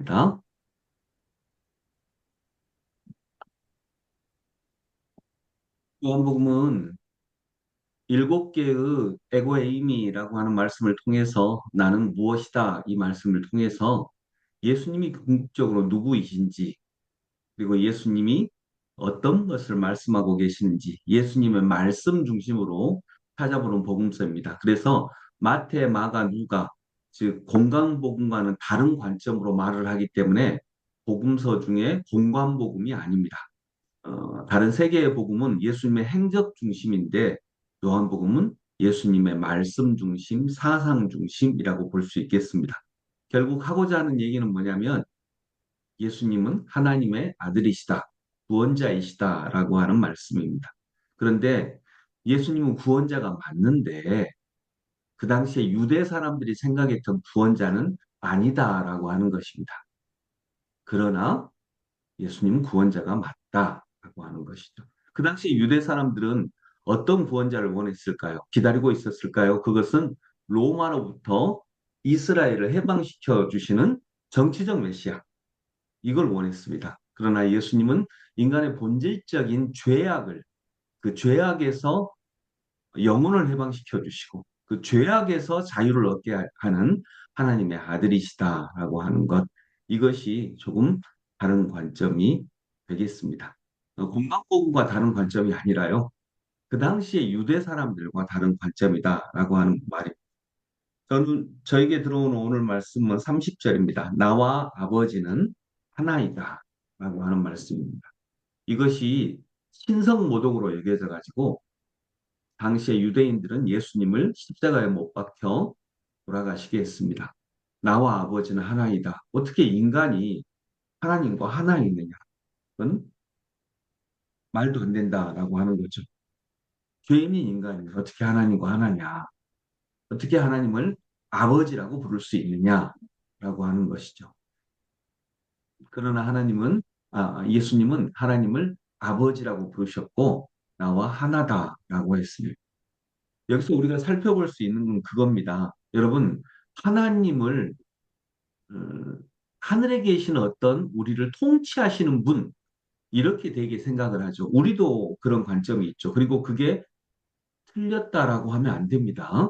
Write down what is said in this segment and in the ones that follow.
있습니다. 요한복음은 일곱 개의 에고에이미라고 하는 말씀을 통해서 나는 무엇이다 이 말씀을 통해서 예수님이 궁극적으로 누구이신지 그리고 예수님이 어떤 것을 말씀하고 계시는지 예수님의 말씀 중심으로 찾아보는 복음서입니다. 그래서 마태, 마가, 누가 즉 공간복음과는 다른 관점으로 말을 하기 때문에 복음서 중에 공관복음이 아닙니다. 다른 세 개의 복음은 예수님의 행적 중심인데 요한복음은 예수님의 말씀 중심, 사상 중심이라고 볼 수 있겠습니다. 결국 하고자 하는 얘기는 뭐냐면 예수님은 하나님의 아들이시다, 구원자이시다라고 하는 말씀입니다. 그런데 예수님은 구원자가 맞는데 그 당시에 유대 사람들이 생각했던 구원자는 아니다라고 하는 것입니다. 그러나 예수님은 구원자가 맞다라고 하는 것이죠. 그 당시 유대 사람들은 어떤 구원자를 원했을까요? 기다리고 있었을까요? 그것은 로마로부터 이스라엘을 해방시켜 주시는 정치적 메시아, 이걸 원했습니다. 그러나 예수님은 인간의 본질적인 죄악을, 그 죄악에서 영혼을 해방시켜 주시고 그 죄악에서 자유를 얻게 하는 하나님의 아들이시다라고 하는 것, 이것이 조금 다른 관점이 되겠습니다. 공간고구가 다른 관점이 아니라요. 그 당시에 유대 사람들과 다른 관점이다라고 하는 말입니다. 저에게 들어오는 오늘 말씀은 30절입니다. 나와 아버지는 하나이다 라고 하는 말씀입니다. 이것이 신성모독으로 여겨져 가지고 당시에 유대인들은 예수님을 십자가에 못 박혀 돌아가시게 했습니다. 나와 아버지는 하나이다. 어떻게 인간이 하나님과 하나 있느냐? 그건 말도 안 된다라고 하는 거죠. 죄인인 인간이 어떻게 하나님과 하나냐? 어떻게 하나님을 아버지라고 부를 수 있느냐라고 하는 것이죠. 그러나 예수님은 하나님을 아버지라고 부르셨고 나와 하나다라고 했습니다. 여기서 우리가 살펴볼 수 있는 건 그겁니다. 여러분, 하나님을 어, 하늘에 계신 어떤 우리를 통치하시는 분, 이렇게 되게 생각을 하죠. 우리도 그런 관점이 있죠. 그리고 그게 틀렸다라고 하면 안 됩니다.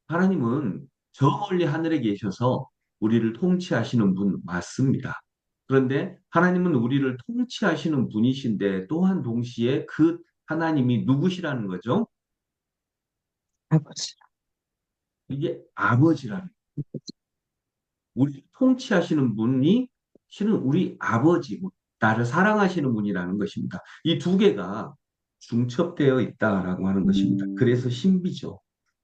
하나님은 저 멀리 하늘에 계셔서 우리를 통치하시는 분 맞습니다. 그런데 하나님은 우리를 통치하시는 분이신데 또한 동시에 그 하나님이 누구시라는 거죠? 아버지. 이게 아버지라는, 우리 통치하시는 분이 실은 우리 아버지, 나를 사랑하시는 분이라는 것입니다. 이 두 개가 중첩되어 있다라고 하는 것입니다. 그래서 신비죠.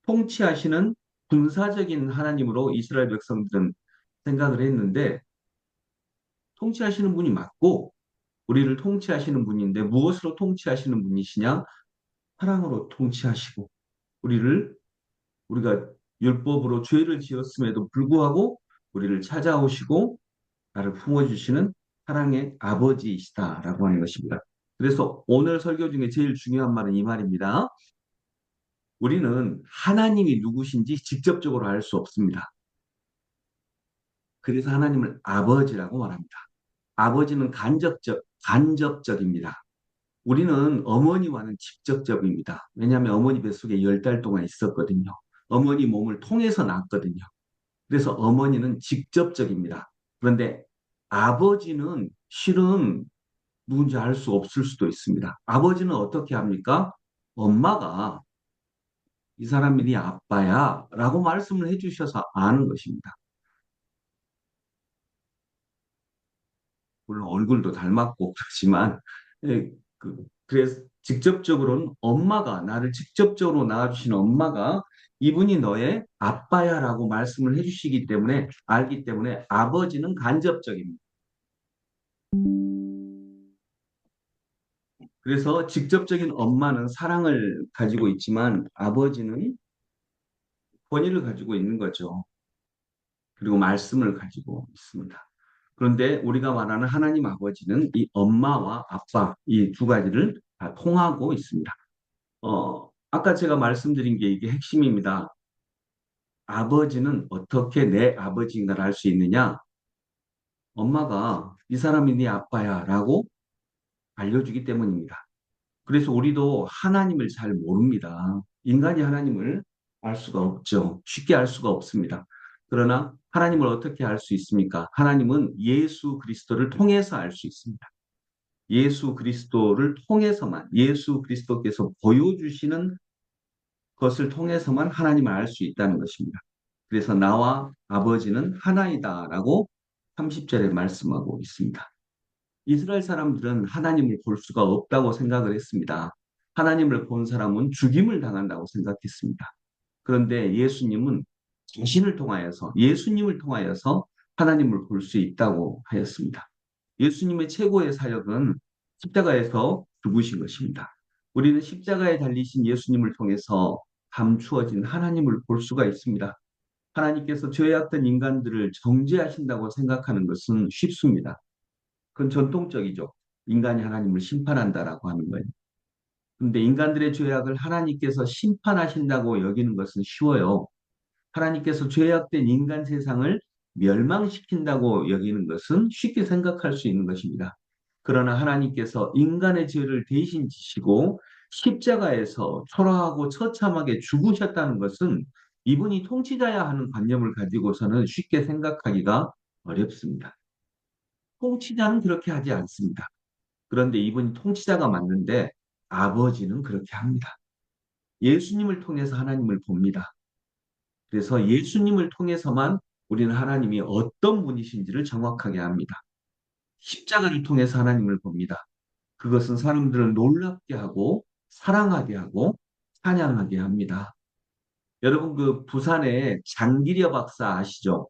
통치하시는 군사적인 하나님으로 이스라엘 백성들은 생각을 했는데 통치하시는 분이 맞고 우리를 통치하시는 분인데 무엇으로 통치하시는 분이시냐? 사랑으로 통치하시고 우리를 우리가 율법으로 죄를 지었음에도 불구하고 우리를 찾아오시고 나를 품어주시는 사랑의 아버지이시다라고 하는 것입니다. 그래서 오늘 설교 중에 제일 중요한 말은 이 말입니다. 우리는 하나님이 누구신지 직접적으로 알 수 없습니다. 그래서 하나님을 아버지라고 말합니다. 아버지는 간접적입니다. 우리는 어머니와는 직접적입니다. 왜냐하면 어머니 뱃속에 10달 동안 있었거든요. 어머니 몸을 통해서 낳았거든요. 그래서 어머니는 직접적입니다. 그런데 아버지는 실은 누군지 알 수 없을 수도 있습니다. 아버지는 어떻게 합니까? 엄마가 이 사람이 네 아빠야 라고 말씀을 해주셔서 아는 것입니다. 물론 얼굴도 닮았고 그렇지만 그래서 직접적으로는 엄마가 나를 직접적으로 낳아주신 엄마가 이분이 너의 아빠야라고 말씀을 해주시기 때문에 알기 때문에 아버지는 간접적입니다. 그래서 직접적인 엄마는 사랑을 가지고 있지만 아버지는 권위를 가지고 있는 거죠. 그리고 말씀을 가지고 있습니다. 그런데 우리가 말하는 하나님 아버지는 이 엄마와 아빠 이 두 가지를 다 통하고 있습니다. 아까 제가 말씀드린 게 이게 핵심입니다. 아버지는 어떻게 내 아버지인가를 알 수 있느냐? 엄마가 이 사람이 네 아빠야 라고 알려주기 때문입니다. 그래서 우리도 하나님을 잘 모릅니다. 인간이 하나님을 알 수가 없죠. 쉽게 알 수가 없습니다. 그러나 하나님을 어떻게 알 수 있습니까? 하나님은 예수 그리스도를 통해서 알 수 있습니다. 예수 그리스도를 통해서만, 예수 그리스도께서 보여주시는 것을 통해서만 하나님을 알 수 있다는 것입니다. 그래서 나와 아버지는 하나이다라고 30절에 말씀하고 있습니다. 이스라엘 사람들은 하나님을 볼 수가 없다고 생각을 했습니다. 하나님을 본 사람은 죽임을 당한다고 생각했습니다. 그런데 예수님을 통하여서 하나님을 볼 수 있다고 하였습니다. 예수님의 최고의 사역은 십자가에서 죽으신 것입니다. 우리는 십자가에 달리신 예수님을 통해서 감추어진 하나님을 볼 수가 있습니다. 하나님께서 죄악된 인간들을 정죄하신다고 생각하는 것은 쉽습니다. 그건 전통적이죠. 인간이 하나님을 심판한다라고 하는 거예요. 그런데 인간들의 죄악을 하나님께서 심판하신다고 여기는 것은 쉬워요. 하나님께서 죄악된 인간 세상을 멸망시킨다고 여기는 것은 쉽게 생각할 수 있는 것입니다. 그러나 하나님께서 인간의 죄를 대신 지시고 십자가에서 초라하고 처참하게 죽으셨다는 것은 이분이 통치자야 하는 관념을 가지고서는 쉽게 생각하기가 어렵습니다. 통치자는 그렇게 하지 않습니다. 그런데 이분이 통치자가 맞는데 아버지는 그렇게 합니다. 예수님을 통해서 하나님을 봅니다. 그래서 예수님을 통해서만 우리는 하나님이 어떤 분이신지를 정확하게 압니다. 십자가를 통해서 하나님을 봅니다. 그것은 사람들을 놀랍게 하고 사랑하게 하고 찬양하게 합니다. 여러분 그 부산에 장기려 박사 아시죠?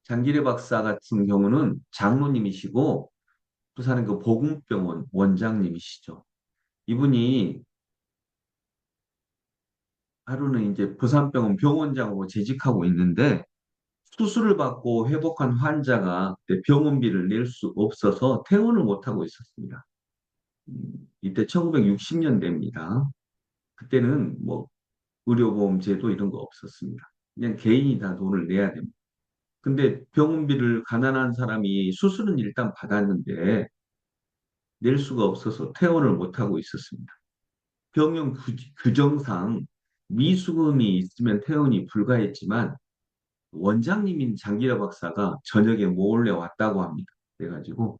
장기려 박사 같은 경우는 장로님이시고 부산의 그 보금병원 원장님이시죠. 이분이 하루는 이제 부산병원 병원장으로 재직하고 있는데 수술을 받고 회복한 환자가 그때 병원비를 낼 수 없어서 퇴원을 못하고 있었습니다. 이때 1960년대입니다. 그때는 뭐 의료보험 제도 이런 거 없었습니다. 그냥 개인이 다 돈을 내야 됩니다. 근데 병원비를 가난한 사람이 수술은 일단 받았는데 낼 수가 없어서 퇴원을 못하고 있었습니다. 병원 규정상 미수금이 있으면 퇴원이 불가했지만 원장님인 장기라 박사가 저녁에 몰래 왔다고 합니다. 그래가지고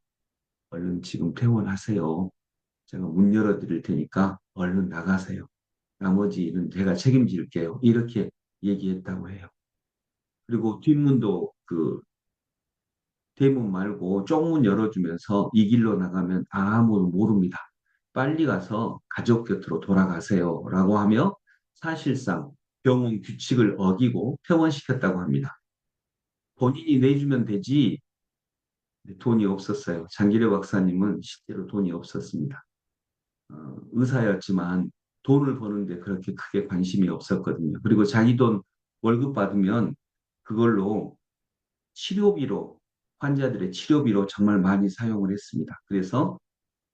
얼른 지금 퇴원하세요. 제가 문 열어드릴 테니까 얼른 나가세요. 나머지 일은 제가 책임질게요. 이렇게 얘기했다고 해요. 그리고 뒷문도 그 대문 말고 쪽문 열어주면서 이 길로 나가면 아무도 모릅니다. 빨리 가서 가족 곁으로 돌아가세요. 라고 하며 사실상 병원 규칙을 어기고 퇴원시켰다고 합니다. 본인이 내주면 되지 돈이 없었어요. 장기려 박사님은 실제로 돈이 없었습니다. 의사였지만 돈을 버는데 그렇게 크게 관심이 없었거든요. 그리고 자기 돈 월급 받으면 그걸로 치료비로, 환자들의 치료비로 정말 많이 사용을 했습니다. 그래서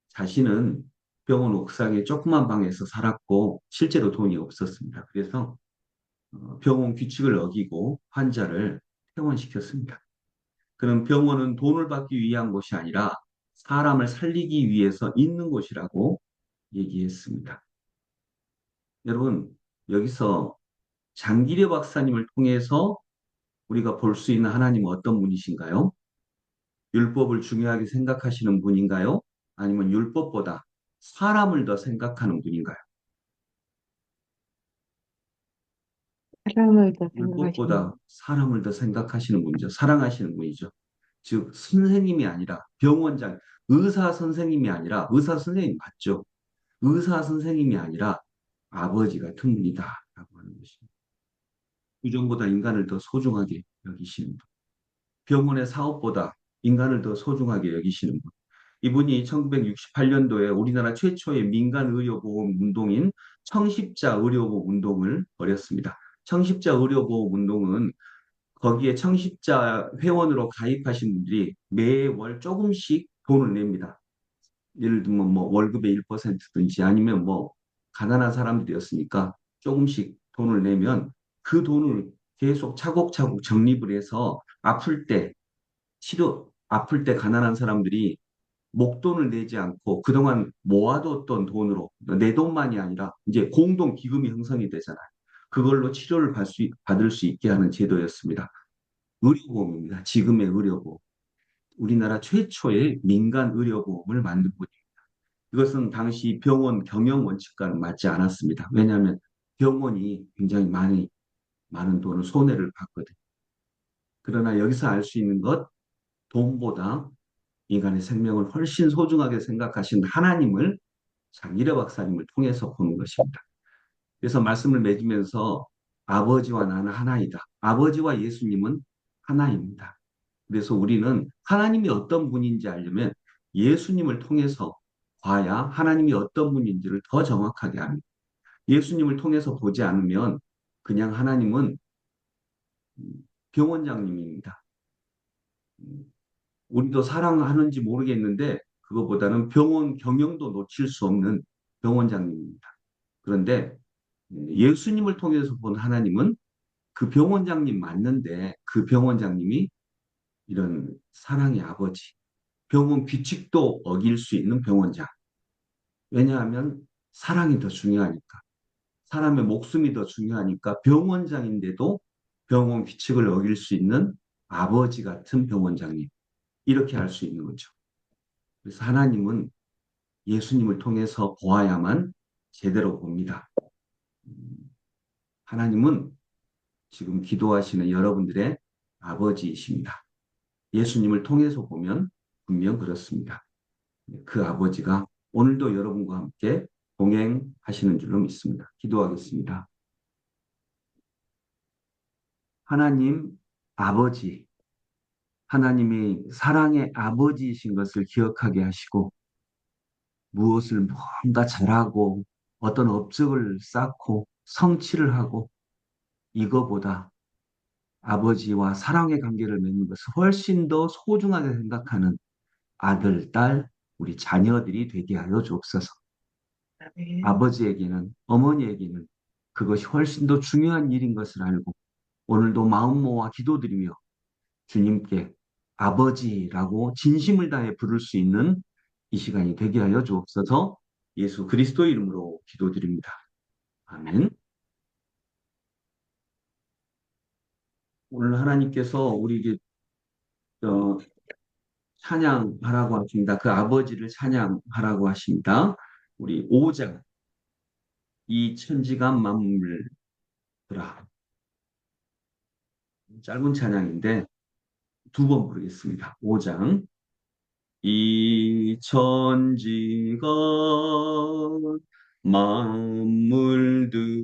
자신은 병원 옥상에 조그만 방에서 살았고 실제로 돈이 없었습니다. 그래서 병원 규칙을 어기고 환자를 퇴원시켰습니다. 그럼 병원은 돈을 받기 위한 곳이 아니라 사람을 살리기 위해서 있는 곳이라고 얘기했습니다. 여러분, 여기서 장기려 박사님을 통해서 우리가 볼 수 있는 하나님은 어떤 분이신가요? 율법을 중요하게 생각하시는 분인가요? 아니면 율법보다 사람을 더 생각하는 분인가요? 사람을 더 생각하시는 율법보다 사람을 더 생각하시는 분이죠. 사랑하시는 분이죠. 즉, 선생님이 아니라 병원장, 의사 선생님이 아니라 의사 선생님 맞죠? 의사 선생님이 아니라 아버지 같은 분이다라고 하는 것입니다. 유전보다 인간을 더 소중하게 여기시는 분. 병원의 사업보다 인간을 더 소중하게 여기시는 분. 이분이 1968년도에 우리나라 최초의 민간 의료보험 운동인 청십자 의료보험 운동을 벌였습니다. 청십자 의료보험 운동은 거기에 청십자 회원으로 가입하신 분들이 매월 조금씩 돈을 냅니다. 예를 들면 뭐 월급의 1%든지 아니면 뭐 가난한 사람들이었으니까 조금씩 돈을 내면 그 돈을 계속 차곡차곡 적립을 해서 아플 때, 아플 때 가난한 사람들이 목돈을 내지 않고 그동안 모아뒀던 돈으로 내 돈만이 아니라 이제 공동 기금이 형성이 되잖아요. 그걸로 치료를 받을 수 있게 하는 제도였습니다. 의료보험입니다. 지금의 의료보험. 우리나라 최초의 민간 의료보험을 만든 곳입니다. 이것은 당시 병원 경영 원칙과는 맞지 않았습니다. 왜냐하면 병원이 굉장히 많은 돈을 손해를 봤거든요. 그러나 여기서 알 수 있는 것, 돈보다 인간의 생명을 훨씬 소중하게 생각하신 하나님을 장일의 박사님을 통해서 보는 것입니다. 그래서 말씀을 맺으면서 아버지와 나는 하나이다. 아버지와 예수님은 하나입니다. 그래서 우리는 하나님이 어떤 분인지 알려면 예수님을 통해서 봐야 하나님이 어떤 분인지를 더 정확하게 합니다. 예수님을 통해서 보지 않으면 그냥 하나님은 병원장님입니다. 우리도 사랑하는지 모르겠는데 그거보다는 병원 경영도 놓칠 수 없는 병원장님입니다. 그런데 예수님을 통해서 본 하나님은 그 병원장님 맞는데 그 병원장님이 이런 사랑의 아버지, 병원 규칙도 어길 수 있는 병원장. 왜냐하면 사랑이 더 중요하니까. 사람의 목숨이 더 중요하니까 병원장인데도 병원 규칙을 어길 수 있는 아버지 같은 병원장님. 이렇게 할 수 있는 거죠. 그래서 하나님은 예수님을 통해서 보아야만 제대로 봅니다. 하나님은 지금 기도하시는 여러분들의 아버지이십니다. 예수님을 통해서 보면 분명 그렇습니다. 그 아버지가 오늘도 여러분과 함께 동행하시는 줄로 믿습니다. 기도하겠습니다. 하나님 아버지, 하나님이 사랑의 아버지이신 것을 기억하게 하시고 무엇을 뭔가 잘하고 어떤 업적을 쌓고 성취를 하고 이거보다 아버지와 사랑의 관계를 맺는 것을 훨씬 더 소중하게 생각하는 아들, 딸, 우리 자녀들이 되게 하여 주옵소서. 아버지에게는, 어머니에게는 그것이 훨씬 더 중요한 일인 것을 알고 오늘도 마음 모아 기도드리며 주님께 아버지라고 진심을 다해 부를 수 있는 이 시간이 되게 하여 주옵소서. 예수 그리스도 이름으로 기도드립니다. 아멘. 오늘 하나님께서 우리에게 어, 찬양하라고 하십니다. 그 아버지를 찬양하라고 하십니다. 우리 5장 이 천지가 만물더라. 짧은 찬양인데 두 번 부르겠습니다. 5장 이 천지가 만물들아